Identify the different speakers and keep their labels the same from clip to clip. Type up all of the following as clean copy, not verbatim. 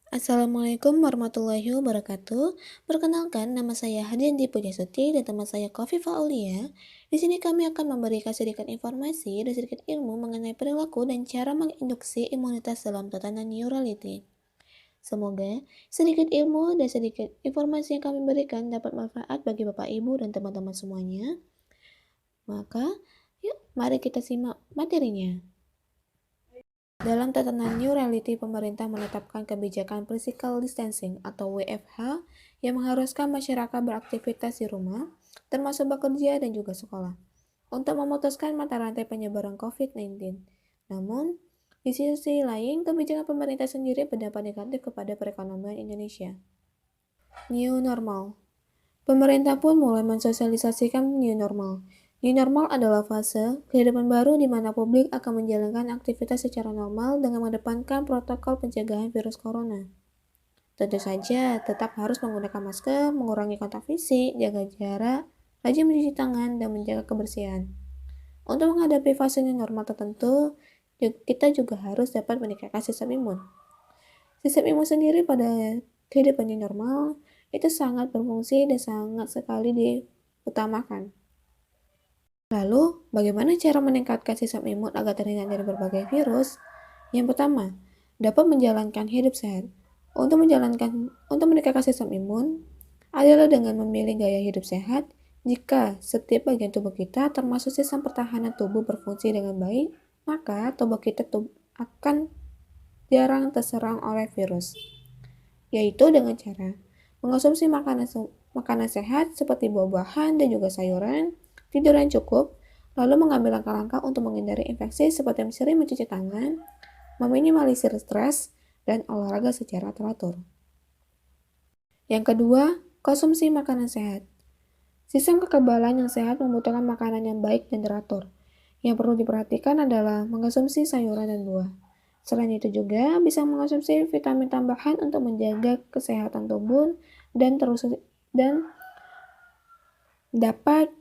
Speaker 1: Assalamualaikum warahmatullahi wabarakatuh. Perkenalkan, nama saya Hadianti Pudyasuti dan teman saya Kofifa Aulia. Di sini kami akan memberikan sedikit informasi dan sedikit ilmu mengenai perilaku dan cara menginduksi imunitas dalam tatanan neurality. Semoga sedikit ilmu dan sedikit informasi yang kami berikan dapat manfaat bagi Bapak Ibu dan teman-teman semuanya. Maka, yuk mari kita simak materinya. Dalam tatanan New Reality, pemerintah menetapkan kebijakan Physical Distancing atau WFH yang mengharuskan masyarakat beraktivitas di rumah, termasuk bekerja dan juga sekolah, untuk memutuskan mata rantai penyebaran COVID-19. Namun, di sisi lain, kebijakan pemerintah sendiri berdampak negatif kepada perekonomian Indonesia. New Normal. Pemerintah pun mulai mensosialisasikan new normal. New normal adalah fase kehidupan baru di mana publik akan menjalankan aktivitas secara normal dengan mengedepankan protokol pencegahan virus corona. Tentu saja, tetap harus menggunakan masker, mengurangi kontak fisik, jaga jarak, rajin mencuci tangan, dan menjaga kebersihan. Untuk menghadapi fase new normal tertentu, kita juga harus dapat meningkatkan sistem imun. Sistem imun sendiri pada kehidupan new normal itu sangat berfungsi dan sangat sekali diutamakan. Lalu, bagaimana cara meningkatkan sistem imun agar terhindar dari berbagai virus? Yang pertama, dapat menjalankan hidup sehat. Untuk meningkatkan sistem imun adalah dengan memilih gaya hidup sehat. Jika setiap bagian tubuh kita, termasuk sistem pertahanan tubuh, berfungsi dengan baik, maka tubuh kita akan jarang terserang oleh virus, yaitu dengan cara mengonsumsi makanan sehat seperti buah-buahan dan juga sayuran, tidur yang cukup, lalu mengambil langkah-langkah untuk menghindari infeksi seperti sering mencuci tangan, meminimalisir stres, dan olahraga secara teratur. Yang kedua, konsumsi makanan sehat. Sistem kekebalan yang sehat membutuhkan makanan yang baik dan teratur. Yang perlu diperhatikan adalah mengonsumsi sayuran dan buah. Selain itu juga bisa mengonsumsi vitamin tambahan untuk menjaga kesehatan tubuh dan dapat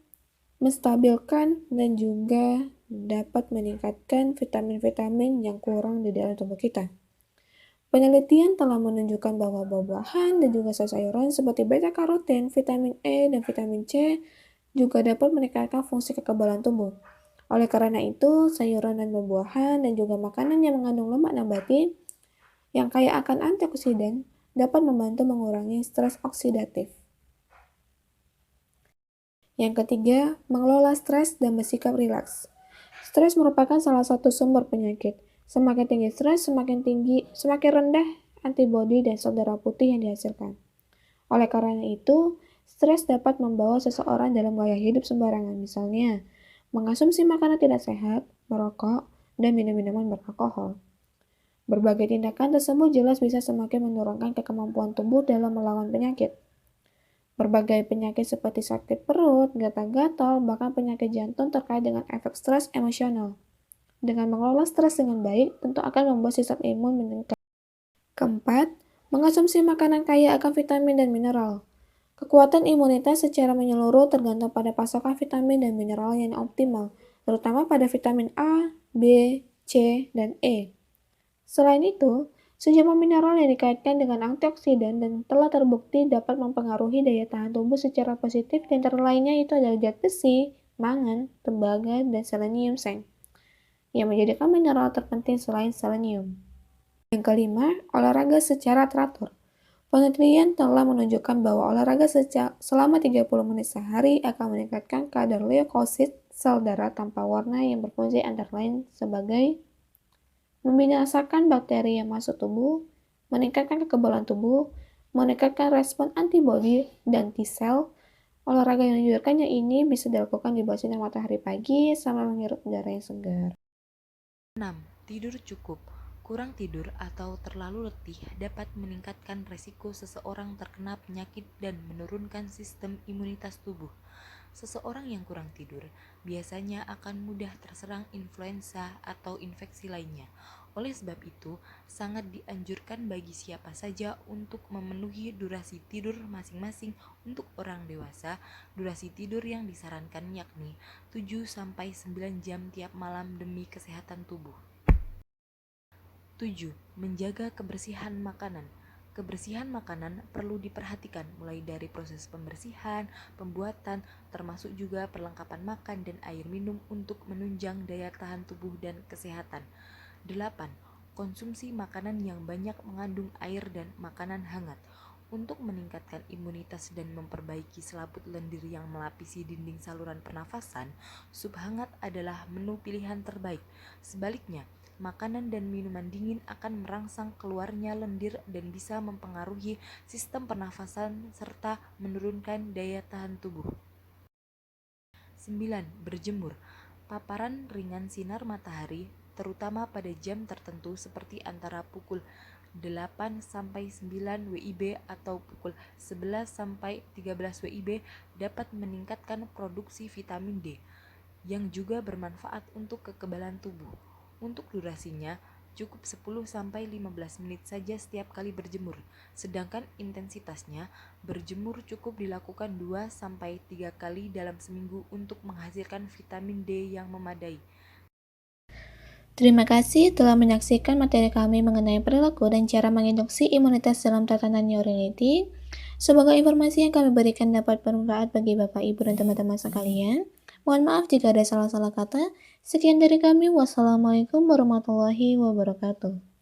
Speaker 1: menstabilkan dan juga dapat meningkatkan vitamin-vitamin yang kurang di dalam tubuh kita. Penelitian telah menunjukkan bahwa buah-buahan dan juga sayur-sayuran seperti beta-karoten, vitamin E, dan vitamin C juga dapat meningkatkan fungsi kekebalan tubuh. Oleh karena itu, sayuran dan buah-buahan dan juga makanan yang mengandung lemak nabati yang kaya akan antioksidan dapat membantu mengurangi stres oksidatif. Yang ketiga, mengelola stres dan bersikap rilaks. Stres merupakan salah satu sumber penyakit. Semakin tinggi stres, semakin rendah antibodi dan sel darah putih yang dihasilkan. Oleh karena itu, stres dapat membawa seseorang dalam gaya hidup sembarangan, misalnya mengonsumsi makanan tidak sehat, merokok, dan minum minuman beralkohol. Berbagai tindakan tersebut jelas bisa semakin menurunkan kemampuan tubuh dalam melawan penyakit. Berbagai penyakit seperti sakit perut, gatal-gatal, bahkan penyakit jantung terkait dengan efek stres emosional. Dengan mengelola stres dengan baik, tentu akan membuat sistem imun meningkat. Keempat, mengonsumsi makanan kaya akan vitamin dan mineral. Kekuatan imunitas secara menyeluruh tergantung pada pasokan vitamin dan mineral yang optimal, terutama pada vitamin A, B, C, dan E. Selain itu, sejumlah mineral yang dikaitkan dengan antioksidan dan telah terbukti dapat mempengaruhi daya tahan tubuh secara positif, dan antara lainnya itu adalah zat besi, mangan, tembaga, dan selenium seng, yang menjadikan mineral terpenting selain selenium. Yang kelima, olahraga secara teratur. Penelitian telah menunjukkan bahwa olahraga selama 30 menit sehari akan meningkatkan kadar leukosit, sel darah tanpa warna yang berfungsi antara lain sebagai membinasakan bakteri yang masuk tubuh, meningkatkan kekebalan tubuh, meningkatkan respon antibodi dan T-sel. Olahraga yang dianjurkannya ini bisa dilakukan di bawah sinar matahari pagi sambil menghirup udara yang segar.
Speaker 2: 6. Tidur cukup. Kurang tidur atau terlalu letih dapat meningkatkan resiko seseorang terkena penyakit dan menurunkan sistem imunitas tubuh. Seseorang yang kurang tidur biasanya akan mudah terserang influenza atau infeksi lainnya. Oleh sebab itu, sangat dianjurkan bagi siapa saja untuk memenuhi durasi tidur masing-masing. Untuk orang dewasa, durasi tidur yang disarankan yakni 7-9 jam tiap malam demi kesehatan tubuh. 7. Menjaga kebersihan makanan. Kebersihan makanan perlu diperhatikan mulai dari proses pembersihan, pembuatan, termasuk juga perlengkapan makan dan air minum untuk menunjang daya tahan tubuh dan kesehatan. 8. Konsumsi makanan yang banyak mengandung air dan makanan hangat. Untuk meningkatkan imunitas dan memperbaiki selaput lendir yang melapisi dinding saluran pernafasan, sup hangat adalah menu pilihan terbaik. Sebaliknya, makanan dan minuman dingin akan merangsang keluarnya lendir dan bisa mempengaruhi sistem pernafasan serta menurunkan daya tahan tubuh. 9. Berjemur. Paparan ringan sinar matahari, terutama pada jam tertentu seperti antara pukul 8 sampai 9 WIB atau pukul 11 sampai 13 WIB dapat meningkatkan produksi vitamin D yang juga bermanfaat untuk kekebalan tubuh. Untuk durasinya, cukup 10-15 menit saja setiap kali berjemur. Sedangkan intensitasnya, berjemur cukup dilakukan 2-3 kali dalam seminggu untuk menghasilkan vitamin D yang memadai.
Speaker 1: Terima kasih telah menyaksikan materi kami mengenai perilaku dan cara menginduksi imunitas dalam tatanan neurogenetik. Semoga informasi yang kami berikan dapat bermanfaat bagi Bapak, Ibu, dan teman-teman sekalian. Mohon maaf jika ada salah-salah kata. Sekian dari kami. Wassalamualaikum warahmatullahi wabarakatuh.